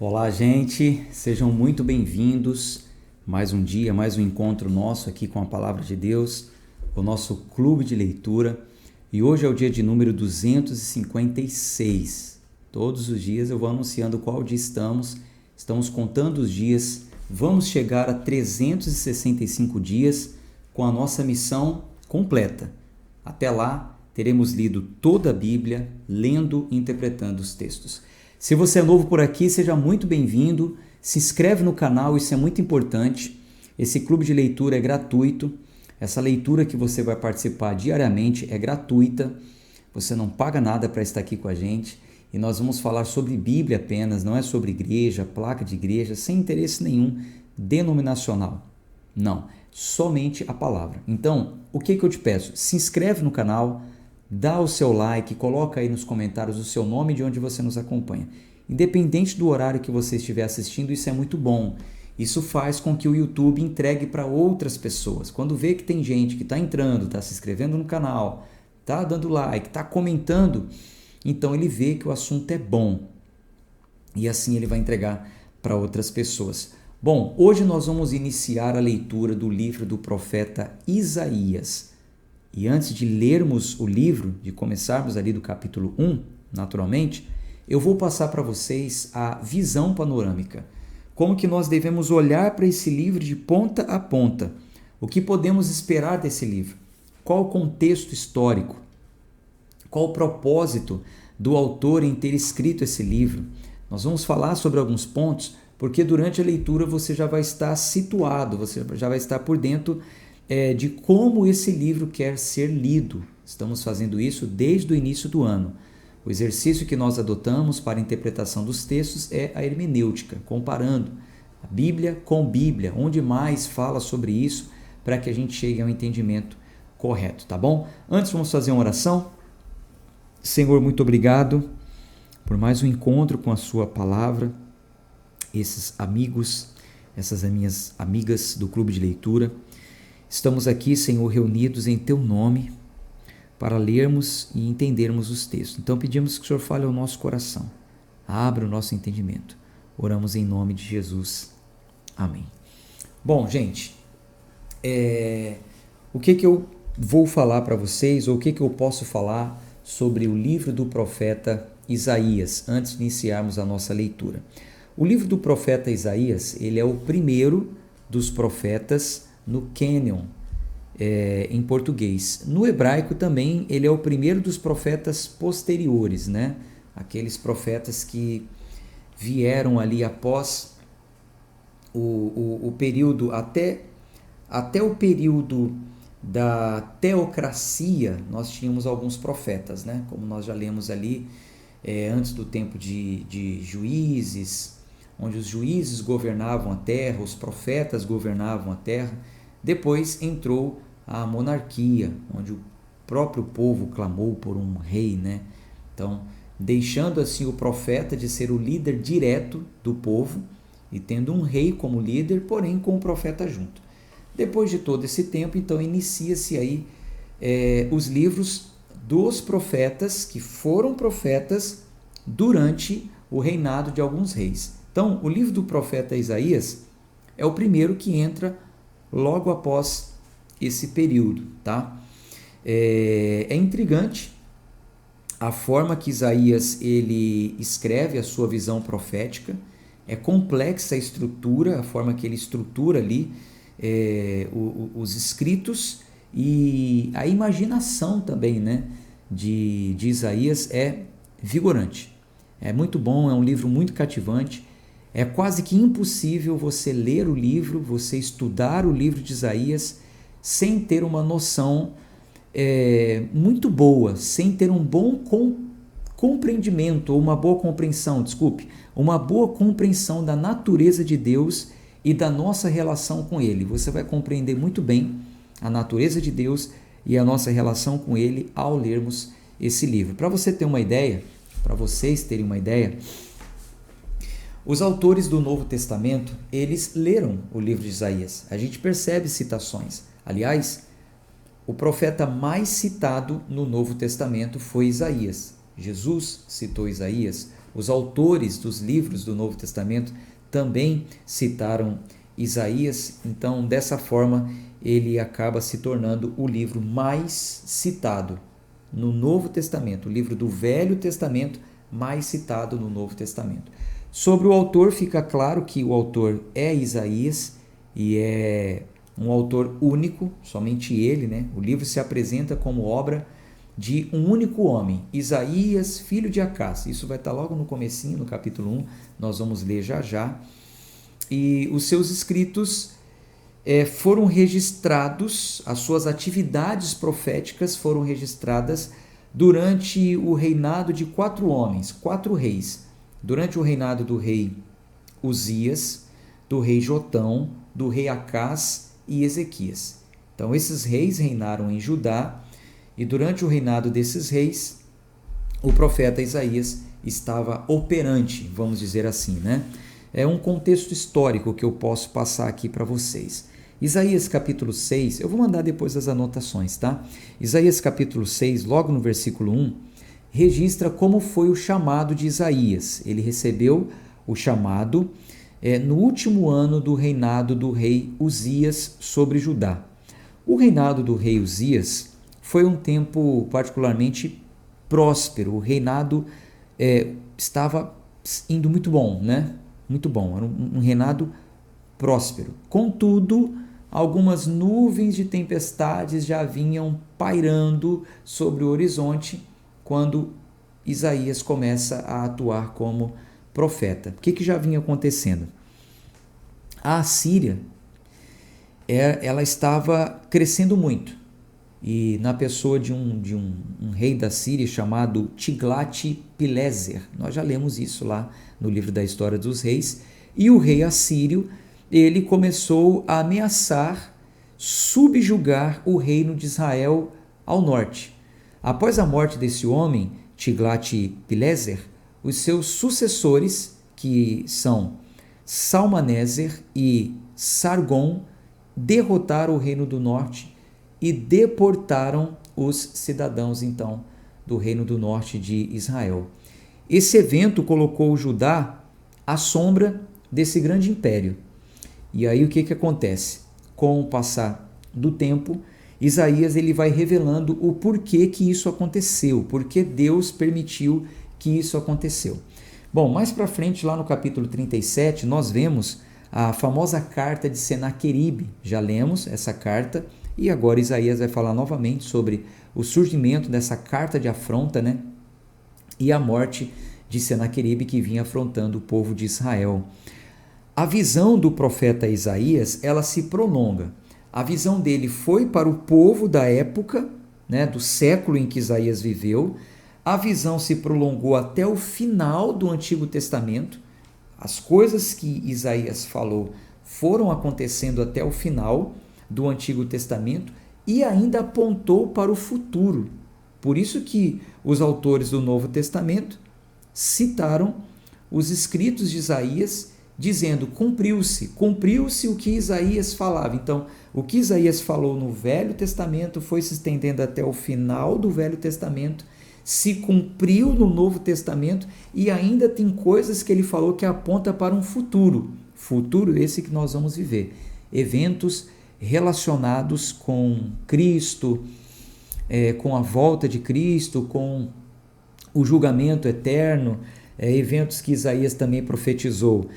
Olá, gente, sejam muito bem-vindos. Mais um dia, mais um encontro nosso aqui com a Palavra de Deus, o nosso clube de leitura. E hoje é o dia de número 256. Todos os dias eu vou anunciando qual dia estamos. Estamos contando os dias. Vamos chegar a 365 dias com a nossa missão completa. Até lá, teremos lido toda a Bíblia, lendo e interpretando os textos. Se você é novo por aqui, seja muito bem-vindo. Se inscreve no canal, isso é muito importante. Esse clube de leitura é gratuito. Essa leitura que você vai participar diariamente é gratuita. Você não paga nada para estar aqui com a gente. E nós vamos falar sobre Bíblia apenas, não é sobre igreja, placa de igreja, sem interesse nenhum denominacional. Não, somente a palavra. Então, o que eu te peço? Se inscreve no canal, dá o seu like, coloca aí nos comentários o seu nome e de onde você nos acompanha. Independente do horário que você estiver assistindo, isso é muito bom. Isso faz com que o YouTube entregue para outras pessoas. Quando vê que tem gente que está entrando, está se inscrevendo no canal, está dando like, está comentando, então ele vê que o assunto é bom. E assim ele vai entregar para outras pessoas. Bom, hoje nós vamos iniciar a leitura do livro do profeta Isaías. E antes de lermos o livro, de começarmos ali do capítulo 1, naturalmente, eu vou passar para vocês a visão panorâmica. Como que nós devemos olhar para esse livro de ponta a ponta? O que podemos esperar desse livro? Qual o contexto histórico? Qual o propósito do autor em ter escrito esse livro? Nós vamos falar sobre alguns pontos, porque durante a leitura você já vai estar situado, você já vai estar por dentro de como esse livro quer ser lido. Estamos fazendo isso desde o início do ano. O exercício que nós adotamos para a interpretação dos textos é a hermenêutica, comparando a Bíblia com Bíblia, onde mais fala sobre isso, para que a gente chegue ao entendimento correto, tá bom? Antes vamos fazer uma oração. Senhor, muito obrigado por mais um encontro com a sua palavra, esses amigos, essas minhas amigas do clube de leitura. Estamos aqui, Senhor, reunidos em Teu nome para lermos e entendermos os textos. Então pedimos que o Senhor fale ao nosso coração, abra o nosso entendimento. Oramos em nome de Jesus. Amém. Bom, gente, o que eu vou falar para vocês, ou o que eu posso falar sobre o livro do profeta Isaías, antes de iniciarmos a nossa leitura. O livro do profeta Isaías, ele é o primeiro dos profetas no cânon, em português. No hebraico também ele é o primeiro dos profetas posteriores, né? Aqueles profetas que vieram ali após o período, até o período da teocracia, nós tínhamos alguns profetas, né? Como nós já lemos ali, antes do tempo de juízes, onde os juízes governavam a terra, os profetas governavam a terra. Depois entrou a monarquia, onde o próprio povo clamou por um rei, né? Então, deixando assim o profeta de ser o líder direto do povo e tendo um rei como líder, porém com o profeta junto. Depois de todo esse tempo, então, inicia-se aí os livros dos profetas, que foram profetas durante o reinado de alguns reis. Então, o livro do profeta Isaías é o primeiro que entra logo após esse período, tá? É intrigante a forma que Isaías ele escreve a sua visão profética, é complexa a estrutura, a forma que ele estrutura ali os escritos, e a imaginação também, né, de Isaías é vigorante. É muito bom, é um livro muito cativante. É quase que impossível você ler o livro, você estudar o livro de Isaías sem ter uma noção muito boa, sem ter um bom compreendimento, ou uma boa compreensão, uma boa compreensão da natureza de Deus e da nossa relação com Ele. Você vai compreender muito bem a natureza de Deus e a nossa relação com Ele ao lermos esse livro. Para você ter uma ideia, para vocês terem uma ideia, os autores do Novo Testamento, eles leram o livro de Isaías. A gente percebe citações. Aliás, o profeta mais citado no Novo Testamento foi Isaías. Jesus citou Isaías, Os autores dos livros do Novo Testamento também citaram Isaías, então dessa forma ele acaba se tornando o livro mais citado no Novo Testamento, o livro do Velho Testamento mais citado no Novo Testamento. Sobre o autor, fica claro que o autor é Isaías e é um autor único, somente ele, né? O livro se apresenta como obra de um único homem, Isaías, filho de Acás. Isso vai estar logo no comecinho, no capítulo 1, nós vamos ler já já. E os seus escritos foram registrados, as suas atividades proféticas foram registradas durante o reinado de 4 homens, 4 reis. Durante o reinado do rei Uzias, do rei Jotão, do rei Acás e Ezequias. Então esses reis reinaram em Judá e durante o reinado desses reis, o profeta Isaías estava operante, vamos dizer assim, né? É um contexto histórico que eu posso passar aqui para vocês. Isaías capítulo 6, eu vou mandar depois as anotações, tá? Isaías capítulo 6, logo no versículo 1, registra como foi o chamado de Isaías. Ele recebeu o chamado no último ano do reinado do rei Uzias sobre Judá. O reinado do rei Uzias foi um tempo particularmente próspero, o reinado estava indo muito bom, né? Muito bom, era um reinado próspero. Contudo, algumas nuvens de tempestades já vinham pairando sobre o horizonte quando Isaías começa a atuar como profeta. O que já vinha acontecendo? A Assíria, ela estava crescendo muito, e na pessoa de um rei da Síria chamado Tiglat-Pileser. Nós já lemos isso lá no livro da História dos Reis. E o rei assírio, ele começou a ameaçar subjugar o reino de Israel ao norte. Após a morte desse homem, Tiglat-Pileser, os seus sucessores, que são Salmaneser e Sargon, derrotaram o reino do norte e deportaram os cidadãos, então, do reino do norte de Israel. Esse evento colocou Judá à sombra desse grande império. E aí o que acontece? Com o passar do tempo, Isaías ele vai revelando o porquê que isso aconteceu, porque Deus permitiu que isso aconteceu. Bom, mais para frente, lá no capítulo 37, nós vemos a famosa carta de Senaqueribe. Já lemos essa carta e agora Isaías vai falar novamente sobre o surgimento dessa carta de afronta, né? E a morte de Senaqueribe, que vinha afrontando o povo de Israel. A visão do profeta Isaías, ela se prolonga. A visão dele foi para o povo da época, né, do século em que Isaías viveu. A visão se prolongou até o final do Antigo Testamento. As coisas que Isaías falou foram acontecendo até o final do Antigo Testamento e ainda apontou para o futuro. Por isso que os autores do Novo Testamento citaram os escritos de Isaías, dizendo: cumpriu-se o que Isaías falava. Então, o que Isaías falou no Velho Testamento foi se estendendo até o final do Velho Testamento, se cumpriu no Novo Testamento e ainda tem coisas que ele falou que aponta para um futuro esse que nós vamos viver. Eventos relacionados com Cristo, com a volta de Cristo, com o julgamento eterno, eventos que Isaías também profetizou,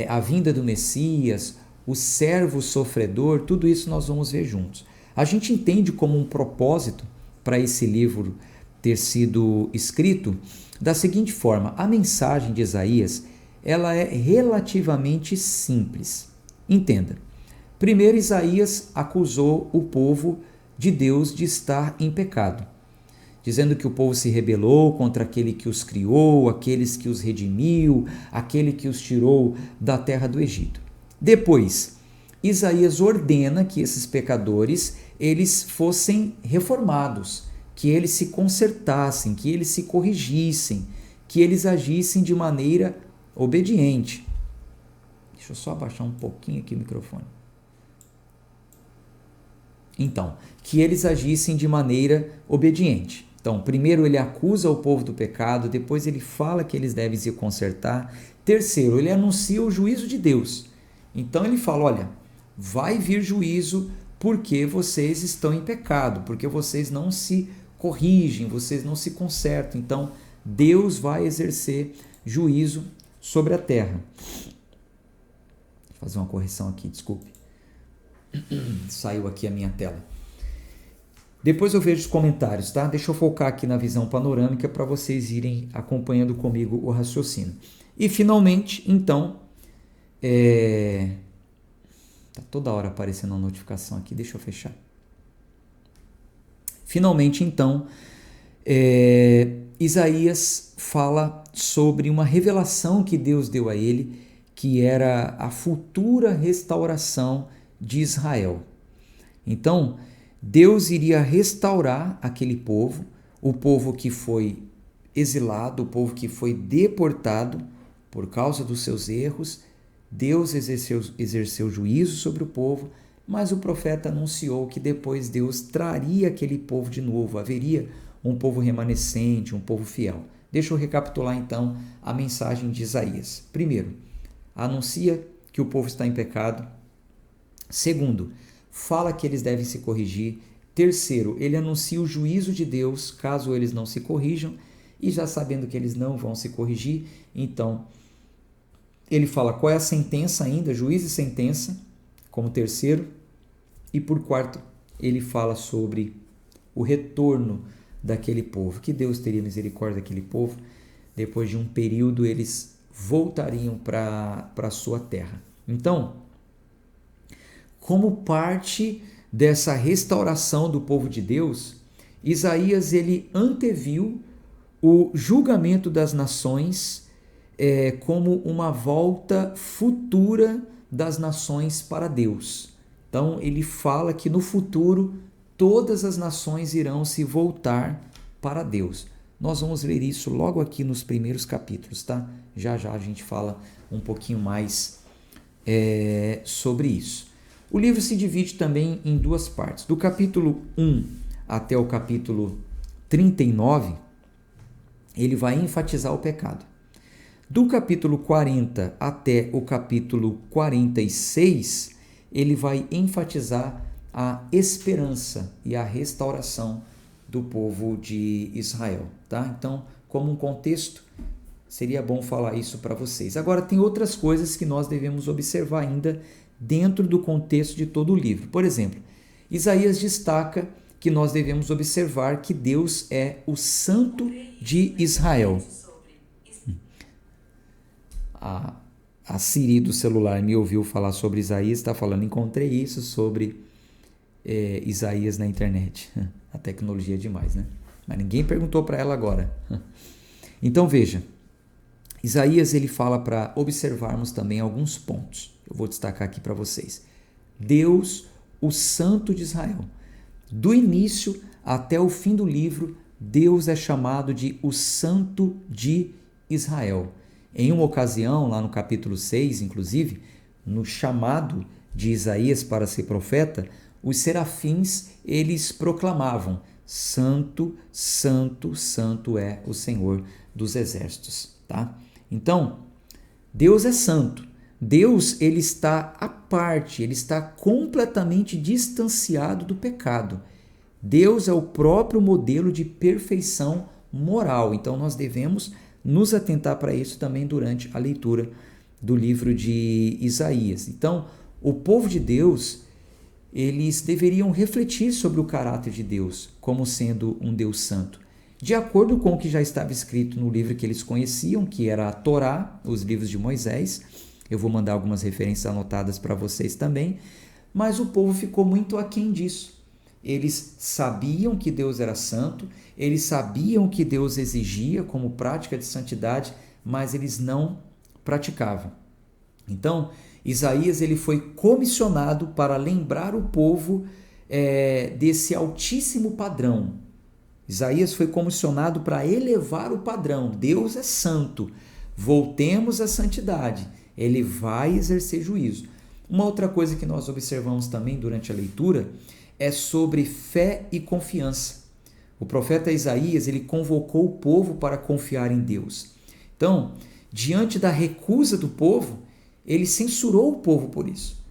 a vinda do Messias, o servo sofredor, tudo isso nós vamos ver juntos. A gente entende como um propósito para esse livro ter sido escrito da seguinte forma: a mensagem de Isaías, ela é relativamente simples. Entenda. Primeiro, Isaías acusou o povo de Deus de estar em pecado, dizendo que o povo se rebelou contra aquele que os criou, aqueles que os redimiu, aquele que os tirou da terra do Egito. Depois, Isaías ordena que esses pecadores eles fossem reformados, que eles se consertassem, que eles se corrigissem, que eles agissem de maneira obediente. Deixa eu só abaixar um pouquinho aqui o microfone. Então, que eles agissem de maneira obediente. Então, primeiro ele acusa o povo do pecado, depois ele fala que eles devem se consertar. Terceiro, ele anuncia o juízo de Deus. Então ele fala, olha, vai vir juízo porque vocês estão em pecado, porque vocês não se corrigem, vocês não se consertam. Então, Deus vai exercer juízo sobre a terra. Vou fazer uma correção aqui, desculpe. Saiu aqui a minha tela. Depois eu vejo os comentários, tá? Deixa eu focar aqui na visão panorâmica para vocês irem acompanhando comigo o raciocínio. E finalmente, então, tá toda hora aparecendo uma notificação aqui, deixa eu fechar. Finalmente, então, Isaías fala sobre uma revelação que Deus deu a ele, que era a futura restauração de Israel. Então, Deus iria restaurar aquele povo, o povo que foi exilado, o povo que foi deportado por causa dos seus erros. Deus exerceu juízo sobre o povo, mas o profeta anunciou que depois Deus traria aquele povo de novo, haveria um povo remanescente, um povo fiel. Deixa eu recapitular então a mensagem de Isaías. Primeiro, anuncia que o povo está em pecado. Segundo, fala que eles devem se corrigir. Terceiro, ele anuncia o juízo de Deus caso eles não se corrijam. E já sabendo que eles não vão se corrigir, então ele fala qual é a sentença ainda, juízo e sentença, como terceiro. E por quarto, ele fala sobre o retorno daquele povo, que Deus teria misericórdia daquele povo. Depois de um período, eles voltariam para a sua terra. Então, como parte dessa restauração do povo de Deus, Isaías ele anteviu o julgamento das nações como uma volta futura das nações para Deus. Então ele fala que no futuro todas as nações irão se voltar para Deus. Nós vamos ler isso logo aqui nos primeiros capítulos, tá? Já já a gente fala um pouquinho mais sobre isso. O livro se divide também em duas partes. Do capítulo 1 até o capítulo 39, ele vai enfatizar o pecado. Do capítulo 40 até o capítulo 46, ele vai enfatizar a esperança e a restauração do povo de Israel, tá? Então, como um contexto, seria bom falar isso para vocês. Agora, tem outras coisas que nós devemos observar ainda dentro do contexto de todo o livro. Por exemplo, Isaías destaca que nós devemos observar que Deus é o Santo de Israel. A Siri do celular me ouviu falar sobre Isaías, está falando, encontrei isso sobre Isaías na internet. A tecnologia é demais, né? Mas ninguém perguntou para ela agora. Então veja, Isaías ele fala para observarmos também alguns pontos. Eu vou destacar aqui para vocês. Deus, o Santo de Israel. Do início até o fim do livro, Deus é chamado de o Santo de Israel. Em uma ocasião, lá no capítulo 6, inclusive, no chamado de Isaías para ser profeta, os serafins, eles proclamavam: Santo, Santo, Santo é o Senhor dos Exércitos. Tá? Então, Deus é santo. Deus ele está à parte, ele está completamente distanciado do pecado. Deus é o próprio modelo de perfeição moral. Então, nós devemos nos atentar para isso também durante a leitura do livro de Isaías. Então, o povo de Deus, eles deveriam refletir sobre o caráter de Deus como sendo um Deus santo, de acordo com o que já estava escrito no livro que eles conheciam, que era a Torá, os livros de Moisés. Eu vou mandar algumas referências anotadas para vocês também, mas o povo ficou muito aquém disso. Eles sabiam que Deus era santo, eles sabiam que Deus exigia como prática de santidade, mas eles não praticavam. Então, Isaías ele foi comissionado para lembrar o povo desse altíssimo padrão. Isaías foi comissionado para elevar o padrão. Deus é santo, voltemos à santidade. Ele vai exercer juízo. Uma outra coisa que nós observamos também durante a leitura é sobre fé e confiança. O profeta Isaías, ele convocou o povo para confiar em Deus. Então, diante da recusa do povo, ele censurou o povo por isso.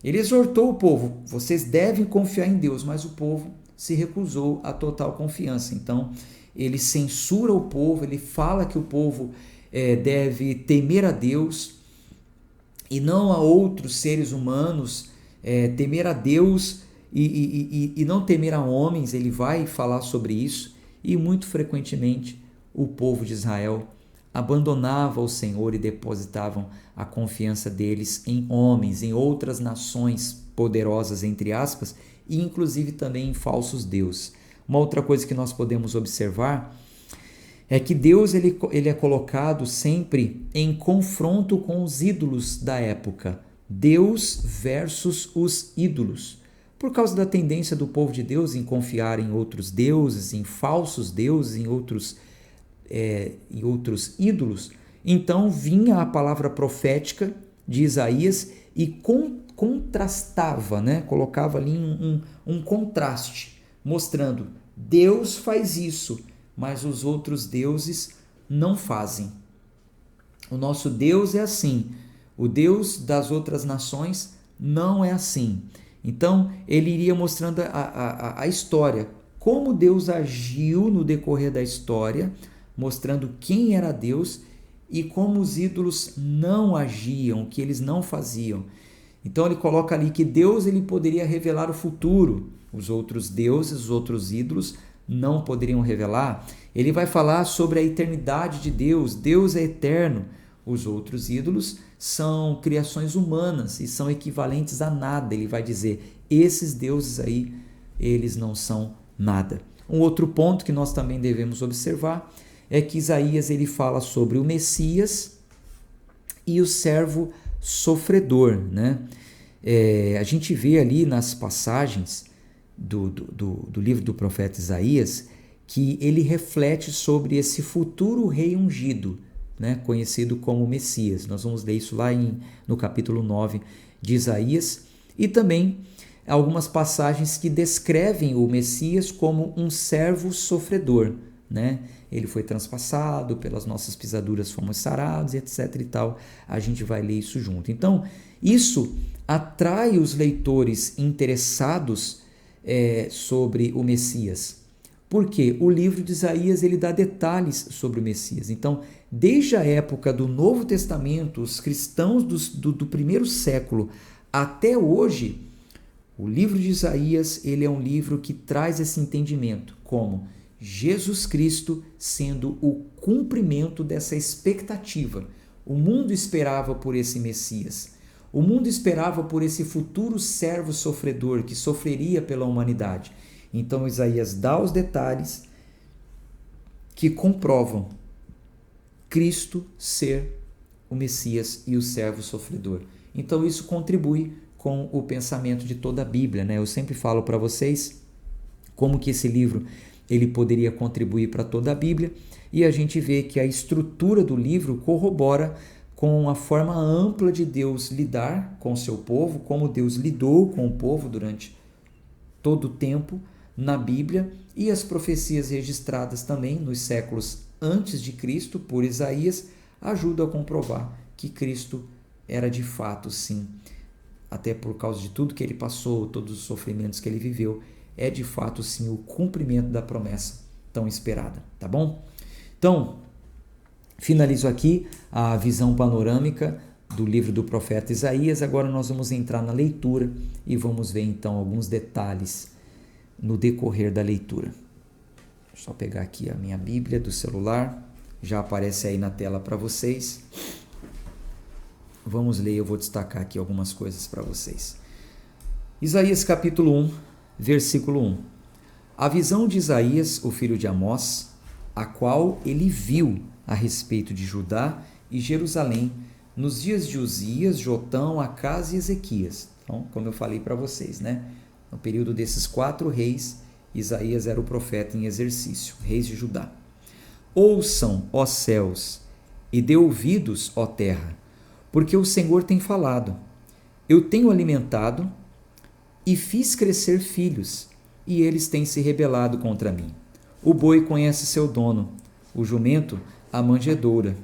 Ele exortou o povo, vocês devem confiar em Deus, mas o povo se recusou a total confiança. Então, ele censura o povo, ele fala que o povo deve temer a Deus e não a outros seres humanos, temer a Deus e não temer a homens. Ele vai falar sobre isso, e muito frequentemente o povo de Israel abandonava o Senhor e depositavam a confiança deles em homens, em outras nações poderosas, entre aspas, e inclusive também em falsos deuses. Uma outra coisa que nós podemos observar é que Deus ele é colocado sempre em confronto com os ídolos da época. Deus versus os ídolos. Por causa da tendência do povo de Deus em confiar em outros deuses, em falsos deuses, em outros ídolos, então vinha a palavra profética de Isaías e contrastava, colocava ali um contraste, mostrando: Deus faz isso, mas os outros deuses não fazem. O nosso Deus é assim, o Deus das outras nações não é assim. Então ele iria mostrando a história, como Deus agiu no decorrer da história, mostrando quem era Deus e como os ídolos não agiam, que eles não faziam. Então ele coloca ali que Deus ele poderia revelar o futuro, os outros deuses, os outros ídolos não poderiam revelar. Ele vai falar sobre a eternidade de Deus, Deus é eterno. Os outros ídolos são criações humanas e são equivalentes a nada. Ele vai dizer, esses deuses aí, eles não são nada. Um outro ponto que nós também devemos observar é que Isaías ele fala sobre o Messias e o servo sofredor, a gente vê ali nas passagens do livro do profeta Isaías que ele reflete sobre esse futuro rei ungido, conhecido como Messias. Nós vamos ler isso lá no capítulo 9 de Isaías, e também algumas passagens que descrevem o Messias como um servo sofredor. Ele foi transpassado, pelas nossas pisaduras fomos sarados, etc. e tal. A gente vai ler isso junto. Então, isso atrai os leitores interessados sobre o Messias. Porque o livro de Isaías ele dá detalhes sobre o Messias. Então, desde a época do Novo Testamento, os cristãos do primeiro século até hoje, o livro de Isaías ele é um livro que traz esse entendimento como Jesus Cristo sendo o cumprimento dessa expectativa. O mundo esperava por esse Messias. O mundo esperava por esse futuro servo sofredor que sofreria pela humanidade. Então Isaías dá os detalhes que comprovam Cristo ser o Messias e o servo sofredor. Então isso contribui com o pensamento de toda a Bíblia, Eu sempre falo para vocês como que esse livro ele poderia contribuir para toda a Bíblia, e a gente vê que a estrutura do livro corrobora com a forma ampla de Deus lidar com o seu povo, como Deus lidou com o povo durante todo o tempo na Bíblia, e as profecias registradas também nos séculos antes de Cristo por Isaías ajudam a comprovar que Cristo era de fato, sim, até por causa de tudo que ele passou, todos os sofrimentos que ele viveu, é de fato sim o cumprimento da promessa tão esperada, tá bom? Então, finalizo aqui a visão panorâmica do livro do profeta Isaías. Agora nós vamos entrar na leitura e vamos ver então alguns detalhes no decorrer da leitura. Deixa eu só pegar aqui a minha Bíblia do celular, já aparece aí na tela para vocês. Vamos ler, eu vou destacar aqui algumas coisas para vocês. Isaías capítulo 1, versículo 1. A visão de Isaías, o filho de Amós, a qual ele viu a respeito de Judá e Jerusalém nos dias de Uzias, Jotão, Acás e Ezequias. Então, como eu falei para vocês, no período desses 4 reis, Isaías era o profeta em exercício, reis de Judá. Ouçam, ó céus, e dê ouvidos, ó terra, porque o Senhor tem falado. Eu tenho alimentado e fiz crescer filhos, e eles têm se rebelado contra mim. O boi conhece seu dono, o jumento a manjedoura.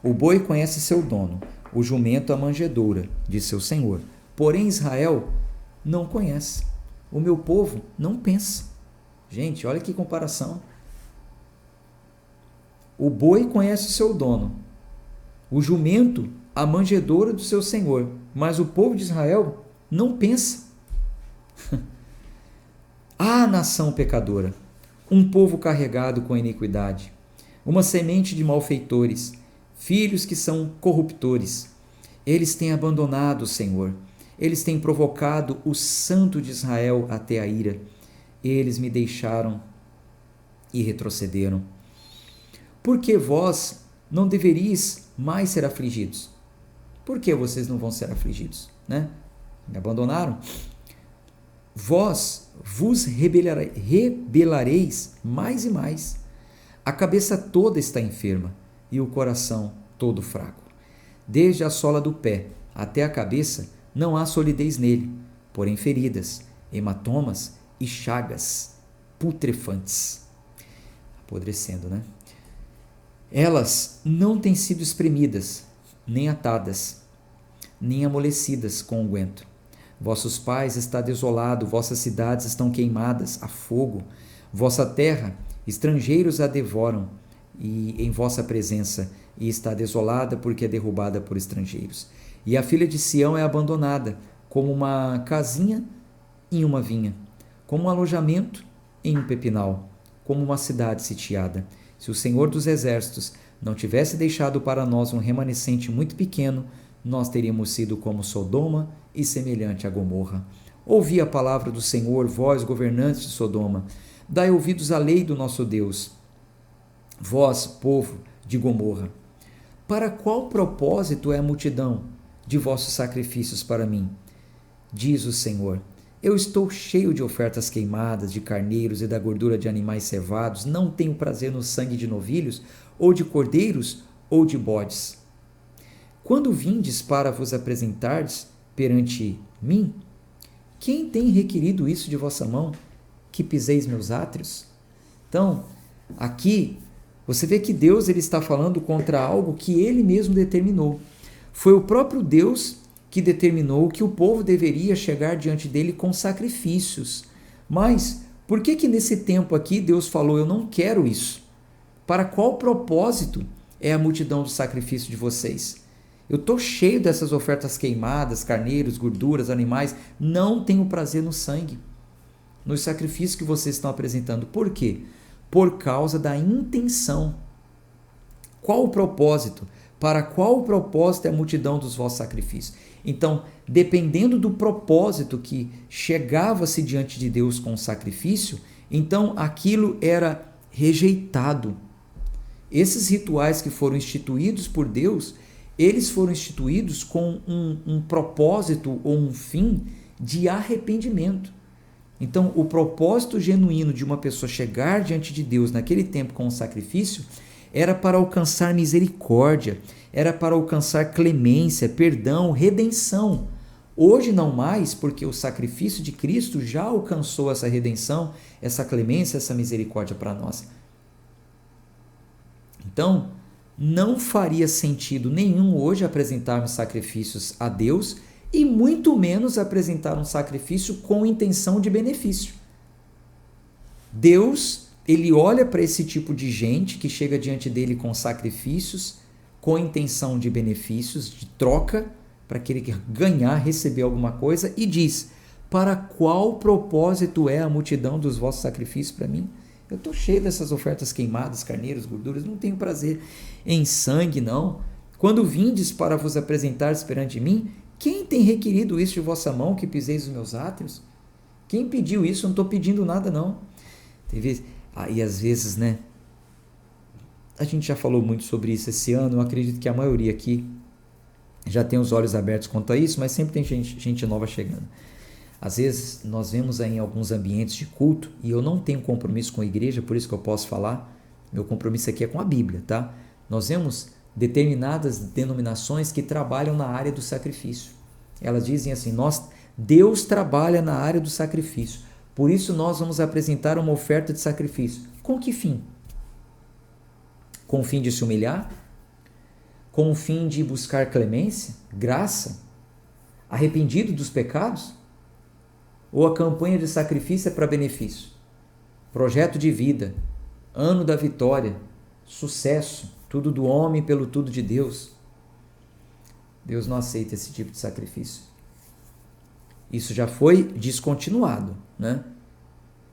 O boi conhece seu dono, o jumento a manjedoura de seu senhor. Porém Israel não conhece. O meu povo não pensa. Gente, olha que comparação. O boi conhece o seu dono, o jumento a manjedoura do seu senhor, mas o povo de Israel não pensa. Ah, nação pecadora, um povo carregado com iniquidade, uma semente de malfeitores, filhos que são corruptores. Eles têm abandonado o Senhor, eles têm provocado o Santo de Israel até a ira. Eles me deixaram e retrocederam. Por que vós não deveríeis mais ser afligidos? Por que vocês não vão ser afligidos? Né? Me abandonaram? Vós vos rebelareis mais e mais. A cabeça toda está enferma e o coração todo fraco. Desde a sola do pé até a cabeça não há solidez nele, porém feridas, hematomas e chagas putrefantes. Apodrecendo, né? Elas não têm sido espremidas, nem atadas, nem amolecidas com unguento. Vossos pais está desolado, vossas cidades estão queimadas a fogo, vossa terra, estrangeiros a devoram, e em vossa presença, e está desolada porque é derrubada por estrangeiros. E a filha de Sião é abandonada, como uma casinha em uma vinha, como um alojamento em um pepinal, como uma cidade sitiada. Se o Senhor dos Exércitos não tivesse deixado para nós um remanescente muito pequeno, nós teríamos sido como Sodoma e semelhante a Gomorra. Ouvi a palavra do Senhor, vós, governantes de Sodoma. Dai ouvidos à lei do nosso Deus, vós, povo de Gomorra. Para qual propósito é a multidão de vossos sacrifícios para mim? Diz o Senhor. Eu estou cheio de ofertas queimadas, de carneiros e da gordura de animais cevados. Não tenho prazer no sangue de novilhos, ou de cordeiros, ou de bodes. Quando vindes para vos apresentardes perante mim, quem tem requerido isso de vossa mão, que piseis meus átrios? Então, aqui, você vê que Deus ele está falando contra algo que ele mesmo determinou. Foi o próprio Deus que determinou que o povo deveria chegar diante dele com sacrifícios. Mas, por que nesse tempo aqui Deus falou, eu não quero isso? Para qual propósito é a multidão do sacrifício de vocês? Eu estou cheio dessas ofertas queimadas, carneiros, gorduras, animais, não tenho prazer no sangue, nos sacrifícios que vocês estão apresentando. Por quê? Por causa da intenção. Qual o propósito? Para qual o propósito é a multidão dos vossos sacrifícios? Então, dependendo do propósito que chegava-se diante de Deus com o sacrifício, então aquilo era rejeitado. Esses rituais que foram instituídos por Deus, eles foram instituídos com um propósito ou um fim de arrependimento. Então, o propósito genuíno de uma pessoa chegar diante de Deus naquele tempo com o sacrifício era para alcançar misericórdia, era para alcançar clemência, perdão, redenção. Hoje não mais, porque o sacrifício de Cristo já alcançou essa redenção, essa clemência, essa misericórdia para nós. Então, não faria sentido nenhum hoje apresentarmos sacrifícios a Deus e muito menos apresentar um sacrifício com intenção de benefício. Deus, ele olha para esse tipo de gente que chega diante dele com sacrifícios, com intenção de benefícios, de troca, para que ele ganhar, receber alguma coisa, e diz, para qual propósito é a multidão dos vossos sacrifícios para mim? Eu estou cheio dessas ofertas queimadas, carneiros, gorduras, não tenho prazer em sangue, não. Quando vindes para vos apresentar perante mim, quem tem requerido isso de vossa mão, que piseis os meus átrios? Quem pediu isso? Eu não estou pedindo nada, não. Tem vezes, e às vezes, né? A gente já falou muito sobre isso esse ano, eu acredito que a maioria aqui já tem os olhos abertos quanto a isso, mas sempre tem gente nova chegando. Às vezes nós vemos aí em alguns ambientes de culto, e eu não tenho compromisso com a igreja, por isso que eu posso falar, meu compromisso aqui é com a Bíblia, tá? Nós vemos determinadas denominações que trabalham na área do sacrifício. Elas dizem assim, Deus trabalha na área do sacrifício. Por isso nós vamos apresentar uma oferta de sacrifício. Com que fim? Com o fim de se humilhar? Com o fim de buscar clemência, graça, arrependido dos pecados? Ou a campanha de sacrifício é para benefício? Projeto de vida, ano da vitória, sucesso, tudo do homem pelo tudo de Deus. Deus não aceita esse tipo de sacrifício. Isso já foi descontinuado, né?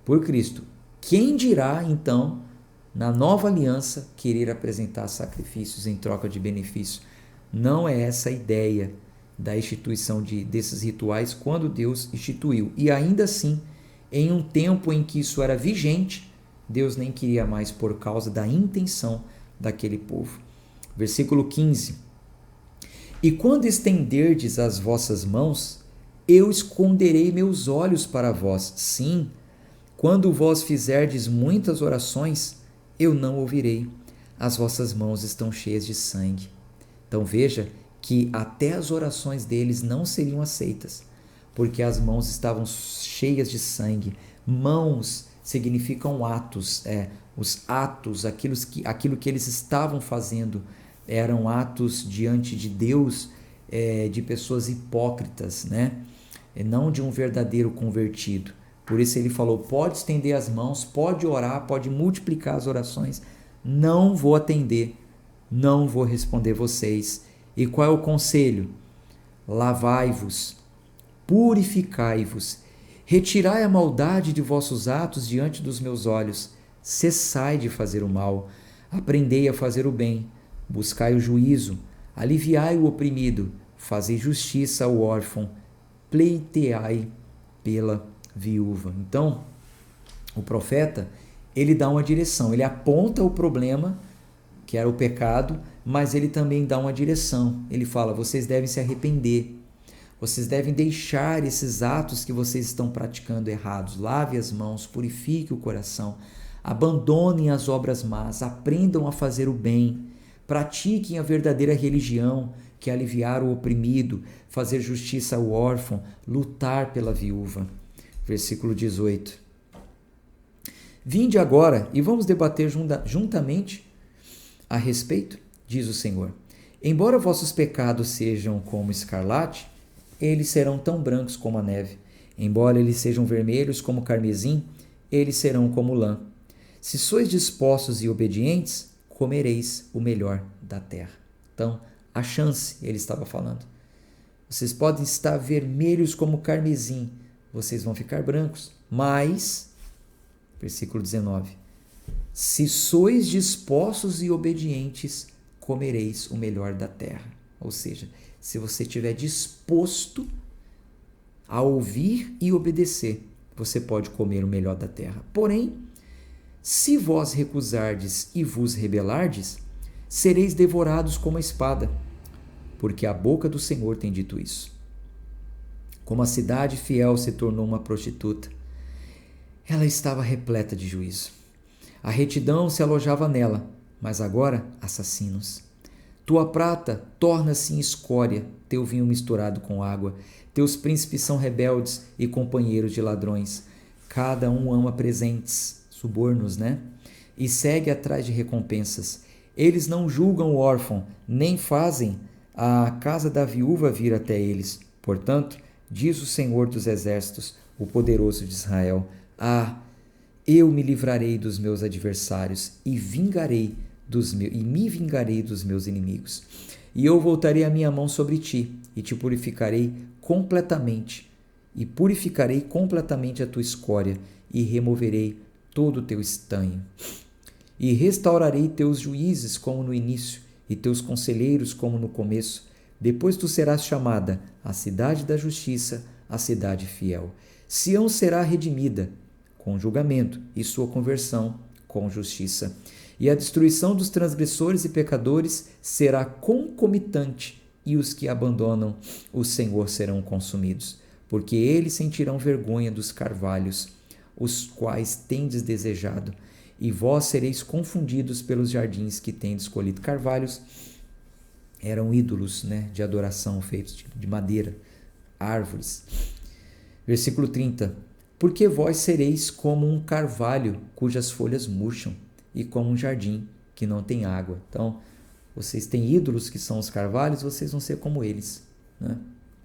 Por Cristo. Quem dirá, então, na nova aliança, querer apresentar sacrifícios em troca de benefício? Não é essa a ideia da instituição desses rituais quando Deus instituiu. E ainda assim, em um tempo em que isso era vigente, Deus nem queria mais por causa da intenção daquele povo. Versículo 15. E quando estenderdes as vossas mãos, eu esconderei meus olhos para vós. Sim, quando vós fizerdes muitas orações, eu não ouvirei. As vossas mãos estão cheias de sangue. Então veja que até as orações deles não seriam aceitas, porque as mãos estavam cheias de sangue. Mãos significam atos, os atos, aquilo que eles estavam fazendo eram atos diante de Deus, de pessoas hipócritas, né? Não de um verdadeiro convertido. Por isso ele falou, pode estender as mãos, pode orar, pode multiplicar as orações, não vou atender, não vou responder vocês. E qual é o conselho? Lavai-vos, purificai-vos, retirai a maldade de vossos atos diante dos meus olhos, cessai de fazer o mal, aprendei a fazer o bem, buscai o juízo, aliviai o oprimido, fazei justiça ao órfão, pleiteai pela viúva. Então, o profeta, ele dá uma direção, ele aponta o problema, que era o pecado, mas ele também dá uma direção. Ele fala, vocês devem se arrepender, vocês devem deixar esses atos que vocês estão praticando errados, lave as mãos, purifique o coração, abandonem as obras más, aprendam a fazer o bem, pratiquem a verdadeira religião, que é aliviar o oprimido, fazer justiça ao órfão, lutar pela viúva. Versículo 18. Vinde agora e vamos debater juntamente a respeito, diz o Senhor. Embora vossos pecados sejam como escarlate, eles serão tão brancos como a neve. Embora eles sejam vermelhos como carmesim, eles serão como lã. Se sois dispostos e obedientes, comereis o melhor da terra. Então, a chance, ele estava falando. Vocês podem estar vermelhos como carmesim, vocês vão ficar brancos, mas, versículo 19, se sois dispostos e obedientes, comereis o melhor da terra. Ou seja, se você estiver disposto a ouvir e obedecer, você pode comer o melhor da terra. Porém, se vós recusardes e vos rebelardes, sereis devorados como a espada, porque a boca do Senhor tem dito isso. Como a cidade fiel se tornou uma prostituta, ela estava repleta de juízo. A retidão se alojava nela, mas agora assassinos. Tua prata torna-se em escória, teu vinho misturado com água. Teus príncipes são rebeldes e companheiros de ladrões. Cada um ama presentes, subornos, né? E segue atrás de recompensas. Eles não julgam o órfão, nem fazem a casa da viúva vir até eles. Portanto, diz o Senhor dos Exércitos, o poderoso de Israel: eu me livrarei dos meus adversários e me vingarei dos meus inimigos. E eu voltarei a minha mão sobre ti e te purificarei completamente, e purificarei completamente a tua escória e removerei todo o teu estanho. E restaurarei teus juízes como no início e teus conselheiros como no começo. Depois tu serás chamada a cidade da justiça, a cidade fiel. Sião será redimida com julgamento e sua conversão com justiça. E a destruição dos transgressores e pecadores será concomitante, e os que abandonam o Senhor serão consumidos, porque eles sentirão vergonha dos carvalhos, os quais tendes desejado, e vós sereis confundidos pelos jardins que tendes escolhido. Carvalhos eram ídolos, né, de adoração feitos de madeira, árvores. Versículo 30. porque vós sereis como um carvalho cujas folhas murcham, e como um jardim que não tem água. Então, vocês têm ídolos que são os carvalhos, vocês vão ser como eles, né?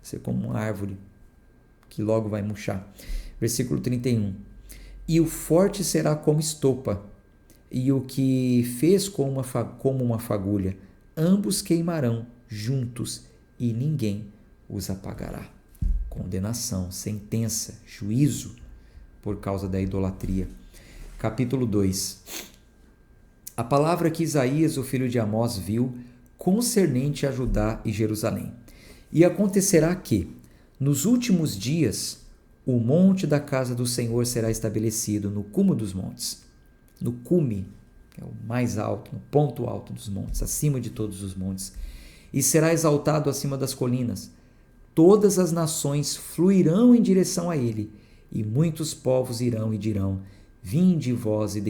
Ser como uma árvore que logo vai murchar. Versículo 31. E o forte será como estopa, e o que fez como uma fagulha. Ambos queimarão juntos, e ninguém os apagará. Condenação, sentença, juízo por causa da idolatria. Capítulo 2. A palavra que Isaías, o filho de Amós, viu concernente a Judá e Jerusalém. E acontecerá que, nos últimos dias, o monte da casa do Senhor será estabelecido no cume dos montes, no cume, que é o mais alto, no ponto alto dos montes, acima de todos os montes, e será exaltado acima das colinas. Todas as nações fluirão em direção a ele, e muitos povos irão e dirão: vinde vós e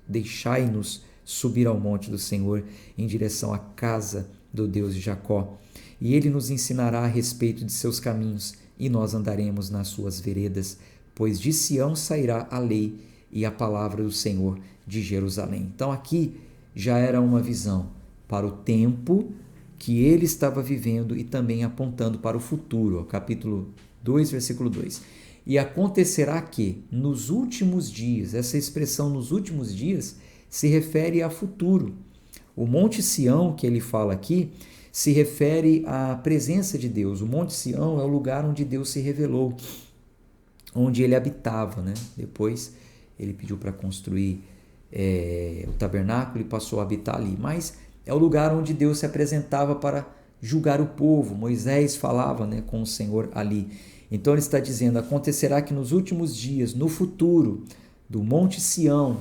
deixai-nos subir ao monte do Senhor, em direção à casa do Deus de Jacó. E ele nos ensinará a respeito de seus caminhos, e nós andaremos nas suas veredas, pois de Sião sairá a lei e a palavra do Senhor de Jerusalém. Então aqui já era uma visão para o tempo que ele estava vivendo e também apontando para o futuro. Capítulo 2, versículo 2. E acontecerá que, nos últimos dias, essa expressão nos últimos dias se refere a futuro. O Monte Sião, que ele fala aqui, se refere à presença de Deus. O Monte Sião é o lugar onde Deus se revelou, onde ele habitava, né? Depois ele pediu para construir o tabernáculo e passou a habitar ali. Mas é o lugar onde Deus se apresentava para julgar o povo. Moisés falava, né, com o Senhor ali. Então ele está dizendo: acontecerá que nos últimos dias, no futuro, do Monte Sião,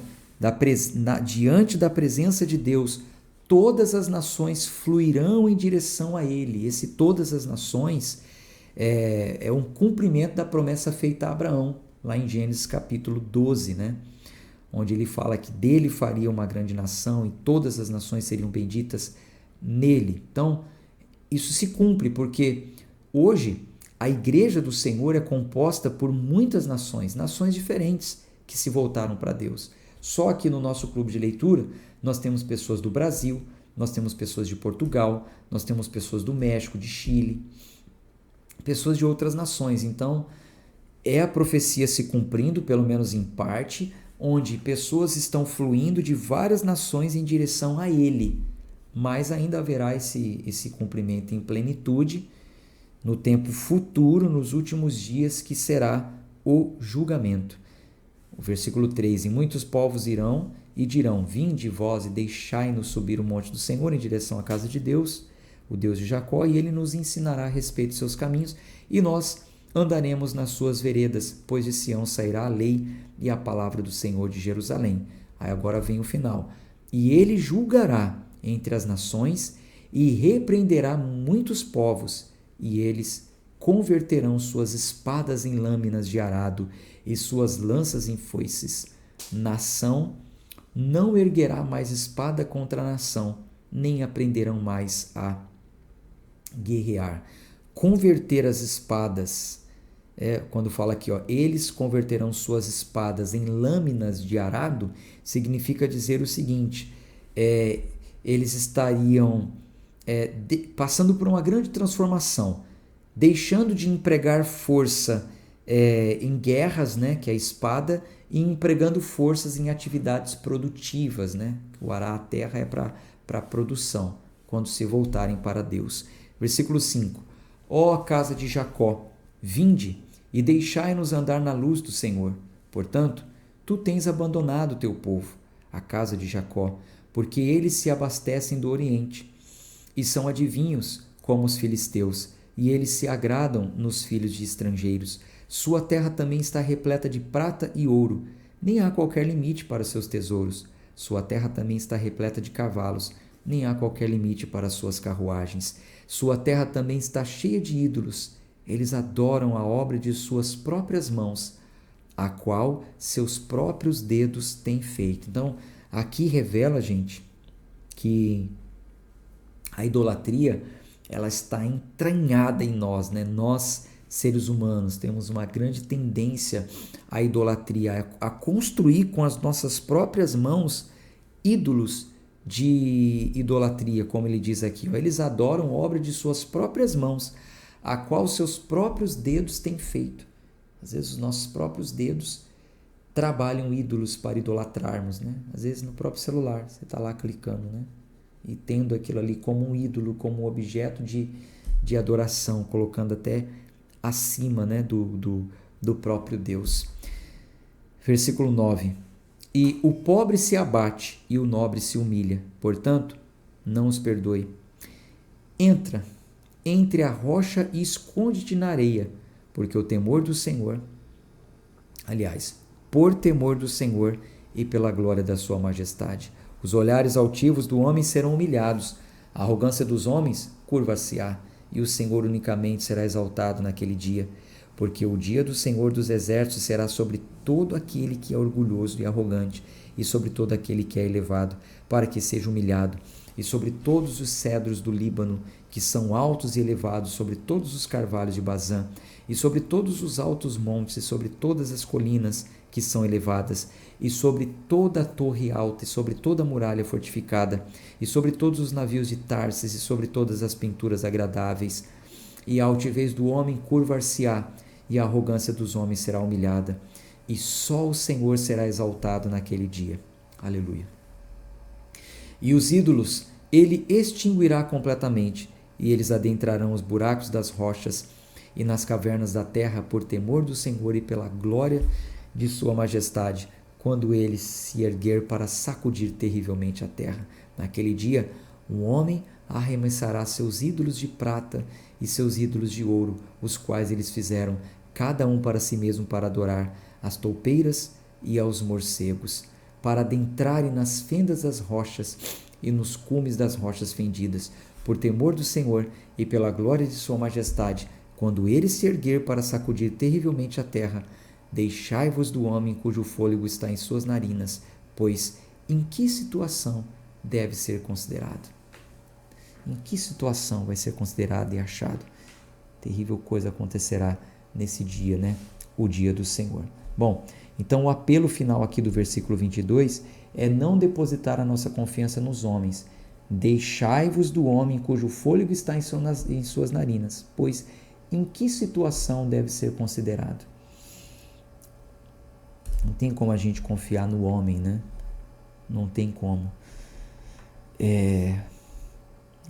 diante da presença de Deus, todas as nações fluirão em direção a ele. Esse todas as nações é um cumprimento da promessa feita a Abraão, lá em Gênesis capítulo 12, né? Onde ele fala que dele faria uma grande nação e todas as nações seriam benditas nele. Então, isso se cumpre porque hoje a igreja do Senhor é composta por muitas nações diferentes que se voltaram para Deus. Só que no nosso clube de leitura, nós temos pessoas do Brasil, nós temos pessoas de Portugal, nós temos pessoas do México, de Chile, pessoas de outras nações. Então, é a profecia se cumprindo, pelo menos em parte, onde pessoas estão fluindo de várias nações em direção a ele. Mas ainda haverá esse cumprimento em plenitude no tempo futuro, nos últimos dias, que será o julgamento. O versículo 3: e muitos povos irão e dirão: vinde vós e deixai-nos subir o monte do Senhor em direção à casa de Deus, o Deus de Jacó, e ele nos ensinará a respeito de seus caminhos, e nós andaremos nas suas veredas, pois de Sião sairá a lei e a palavra do Senhor de Jerusalém. Aí agora vem o final. E ele julgará entre as nações e repreenderá muitos povos, e eles converterão suas espadas em lâminas de arado e suas lanças em foices. Nação não erguerá mais espada contra a nação, nem aprenderão mais a guerrear. Converter as espadas, quando fala aqui, eles converterão suas espadas em lâminas de arado, significa dizer o seguinte: eles estariam passando por uma grande transformação, deixando de empregar força em guerras, né, que é a espada, e empregando forças em atividades produtivas, né? O arar a terra é para produção, quando se voltarem para Deus. Versículo 5: ó casa de Jacó, vinde e deixai-nos andar na luz do Senhor. Portanto, tu tens abandonado teu povo, a casa de Jacó, porque eles se abastecem do Oriente e são adivinhos como os filisteus, e eles se agradam nos filhos de estrangeiros. Sua terra também está repleta de prata e ouro, nem há qualquer limite para seus tesouros. Sua terra também está repleta de cavalos, nem há qualquer limite para suas carruagens. Sua terra também está cheia de ídolos. Eles adoram a obra de suas próprias mãos, a qual seus próprios dedos têm feito. Então, aqui revela, gente, que a idolatria ela está entranhada em nós, né? Nós seres humanos temos uma grande tendência à idolatria, a construir com as nossas próprias mãos ídolos de idolatria, como ele diz aqui. Eles adoram obra de suas próprias mãos, a qual seus próprios dedos têm feito. Às vezes os nossos próprios dedos trabalham ídolos para idolatrarmos, né? Às vezes no próprio celular, você está lá clicando, né? E tendo aquilo ali como um ídolo, como um objeto de adoração, colocando até acima, né, do próprio Deus. Versículo 9. E o pobre se abate e o nobre se humilha, portanto, não os perdoe. Entra entre a rocha e esconde-te na areia, porque o temor do Senhor, por temor do Senhor e pela glória da sua majestade. Os olhares altivos do homem serão humilhados, a arrogância dos homens curva-se-á, e o Senhor unicamente será exaltado naquele dia, porque o dia do Senhor dos exércitos será sobre todo aquele que é orgulhoso e arrogante, e sobre todo aquele que é elevado, para que seja humilhado, e sobre todos os cedros do Líbano, que são altos e elevados, sobre todos os carvalhos de Bazã, e sobre todos os altos montes, e sobre todas as colinas que são elevadas, e sobre toda a torre alta, e sobre toda a muralha fortificada, e sobre todos os navios de Tarsis, e sobre todas as pinturas agradáveis. E a altivez do homem curvar-se-á, e a arrogância dos homens será humilhada, e só o Senhor será exaltado naquele dia. Aleluia. E os ídolos ele extinguirá completamente, e eles adentrarão os buracos das rochas e nas cavernas da terra por temor do Senhor e pela glória de sua majestade, quando ele se erguer para sacudir terrivelmente a terra. Naquele dia, um homem arremessará seus ídolos de prata e seus ídolos de ouro, os quais eles fizeram, cada um para si mesmo para adorar, as toupeiras e aos morcegos, para adentrarem nas fendas das rochas e nos cumes das rochas fendidas, por temor do Senhor e pela glória de sua majestade, quando ele se erguer para sacudir terrivelmente a terra. Deixai-vos do homem cujo fôlego está em suas narinas, pois em que situação deve ser considerado? Em que situação vai ser considerado e achado? Terrível coisa acontecerá nesse dia, né? O dia do Senhor. Bom, então o apelo final aqui do versículo 22 é não depositar a nossa confiança nos homens. Deixai-vos do homem cujo fôlego está em suas narinas, pois em que situação deve ser considerado? Não tem como a gente confiar no homem, né? Não tem como.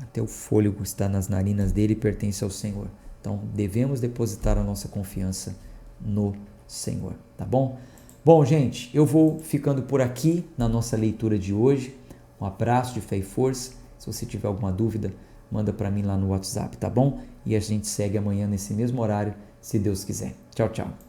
Até o fôlego está nas narinas dele e pertence ao Senhor. Então, devemos depositar a nossa confiança no Senhor, tá bom? Bom, gente, eu vou ficando por aqui na nossa leitura de hoje. Um abraço de fé e força. Se você tiver alguma dúvida, manda para mim lá no WhatsApp, tá bom? E a gente segue amanhã nesse mesmo horário, se Deus quiser. Tchau, tchau.